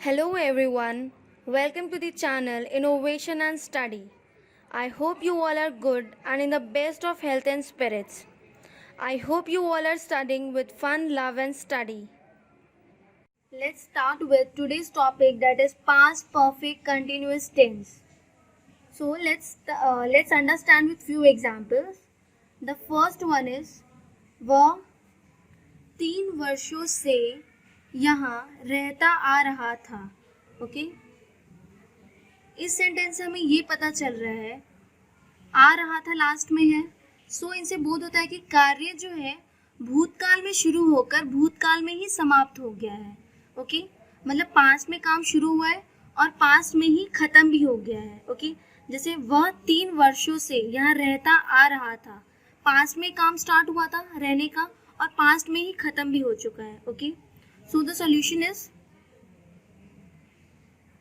Hello everyone, welcome to the channel Innovation and Study. I hope you all are good and in the best of health and spirits. I hope you all are studying with fun, love and study. Let's start with today's topic, that is past perfect continuous tense. So let's understand with few examples. The first one is वह 3 वर्षों से यहाँ रहता आ रहा था. Okay, इस sentence से हमें ये पता चल रहा है आ रहा था लास्ट में है. सो इनसे बोध होता है कि कार्य जो है भूतकाल में शुरू होकर भूतकाल में ही समाप्त हो गया है. ओके, मतलब पास्ट में काम शुरू हुआ है और पास्ट में ही खत्म भी हो गया है. ओके, जैसे वह 3 वर्षों से यहाँ रहता आ रहा था, पास्ट में काम स्टार्ट हुआ था रहने का और पास्ट में ही खत्म भी हो चुका है. Okay, so the solution is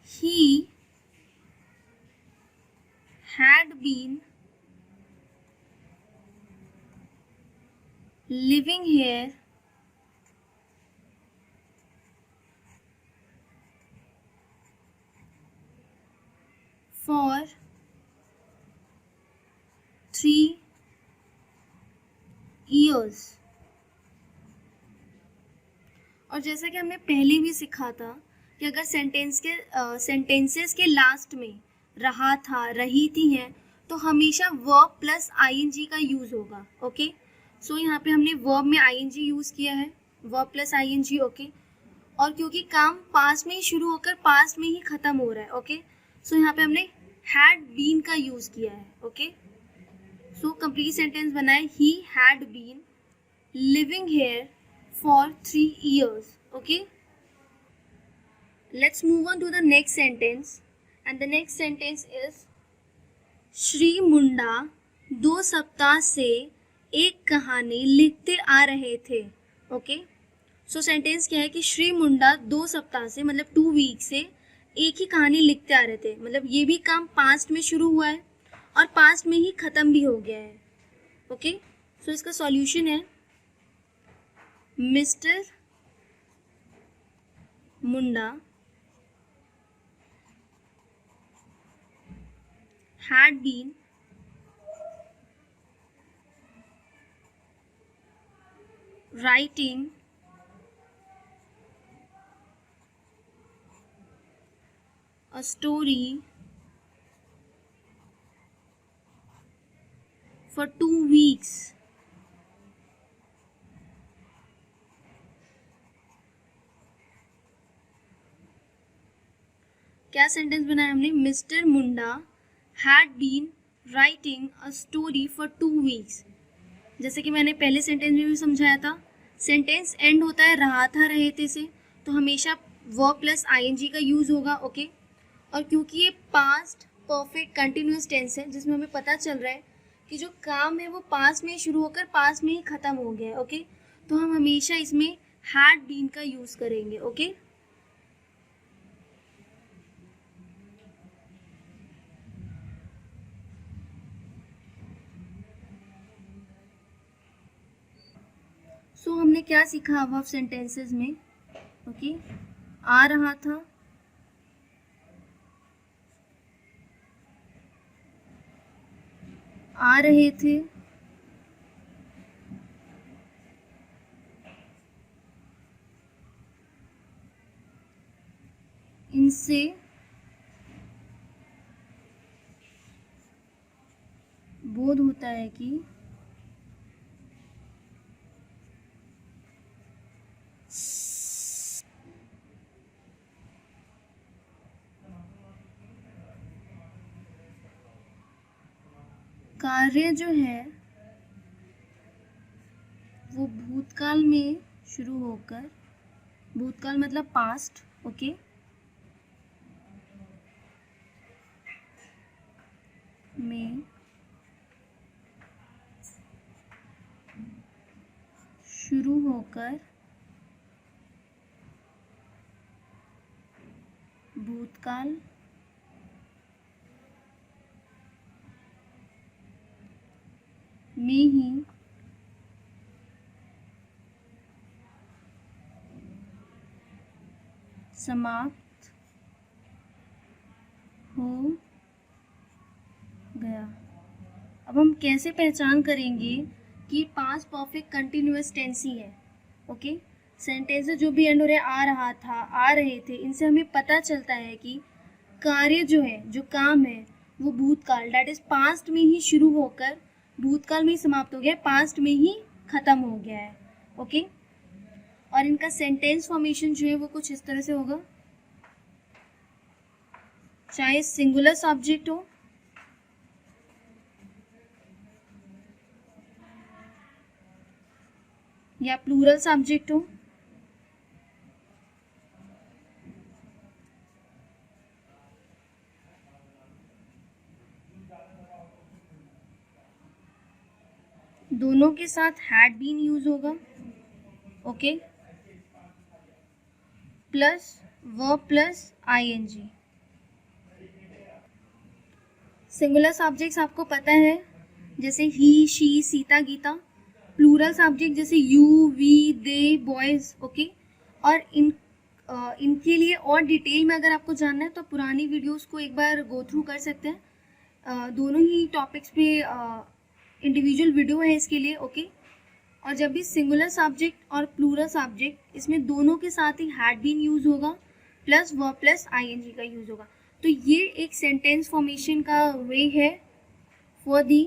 he had been living here for 3 years. और जैसा कि हमने पहले भी सीखा था कि अगर सेंटेंसेस के लास्ट में रहा था रही थी हैं तो हमेशा वर्ब प्लस आईएनजी का यूज़ होगा. ओके, सो यहाँ पे हमने वर्ब में आईएनजी यूज़ किया है, वर्ब प्लस आईएनजी. ओके, और क्योंकि काम पास्ट में ही शुरू होकर पास्ट में ही ख़त्म हो रहा है. ओके, सो यहाँ पे हमने हैड बीन का यूज़ किया है. ओके, सो कंप्लीट सेंटेंस बनाए he had been living here for 3 years. Okay, let's move on to the next sentence, and the next sentence is Shri Munda 2 सप्ताह से एक कहानी लिखते आ रहे थे. ओके, सो सेंटेंस क्या है कि श्री मुंडा 2 सप्ताह से मतलब 2 वीक से एक ही कहानी लिखते आ रहे थे. मतलब ये भी काम पास्ट में शुरू हुआ है और पास्ट में ही ख़त्म भी हो गया है. ओके, सो इसका सॉल्यूशन है mister Munda had been writing a story for 2 weeks. क्या सेंटेंस बनाया हमने? Mister Munda had been writing a story for 2 weeks. जैसे कि मैंने पहले सेंटेंस में भी समझाया था, सेंटेंस एंड होता है रहा था रहे थे से, तो हमेशा वर्ब प्लस आईएनजी का यूज़ होगा. ओके, और क्योंकि ये पास्ट परफेक्ट कंटिन्यूस टेंस है जिसमें हमें पता चल रहा है कि जो काम है वो पास्ट में शुरू होकर पास्ट में ही ख़त्म हो गया है. ओके, तो हम हमेशा इसमें हैड बीन का यूज़ करेंगे. ओके, सो हमने क्या सीखा अब सेंटेंसेस में? ओके, आ रहा था, आ रहे थे, इनसे बोध होता है कि कार्य जो है वो भूतकाल में शुरू होकर, भूतकाल मतलब पास्ट. ओके, में शुरू होकर भूतकाल में ही समाप्त हो गया। अब हम कैसे पहचान करेंगे कि पास्ट परफेक्ट कंटिन्यूअस टेंस ही है? ओके, सेंटेंसेस जो भी एंड हो रहे आ रहा था, आ रहे थे, इनसे हमें पता चलता है कि कार्य जो है, जो काम है, वो भूतकाल दैट इज पास्ट में ही शुरू होकर भूतकाल में ही समाप्त हो गया, पास्ट में ही खत्म हो गया है। ओके, और इनका सेंटेंस फॉर्मेशन जो है वो कुछ इस तरह से होगा, चाहे सिंगुलर सब्जेक्ट हो या प्लूरल सब्जेक्ट हो, दोनों के साथ हैड बीन यूज होगा। Okay, plus verb plus ING. Singular subjects आपको पता है, जैसे he, she, Sita, Gita. Plural subject जैसे you, we, they, boys. Okay, और इनके लिए और डिटेल में अगर आपको जानना है तो पुरानी वीडियोस को एक बार गो थ्रू कर सकते हैं। दोनों ही टॉपिक्स पे इंडिविजुअल वीडियो है इसके लिए। ओके, और जब भी सिंगुलर सब्जेक्ट और प्लूरल सब्जेक्ट, इसमें दोनों के साथ ही हैड बीन यूज होगा प्लस वर्ब प्लस आईएनजी का यूज होगा। तो ये एक सेंटेंस फॉर्मेशन का वे है for the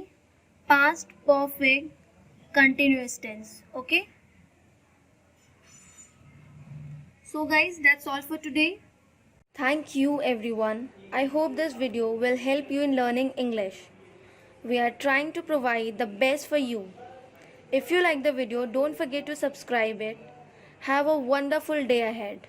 past perfect continuous tense. Okay, so guys, that's all for today. Thank you everyone. I hope this video will help you in learning English. We are trying to provide the best for you. If you like the video, don't forget to subscribe it. Have a wonderful day ahead.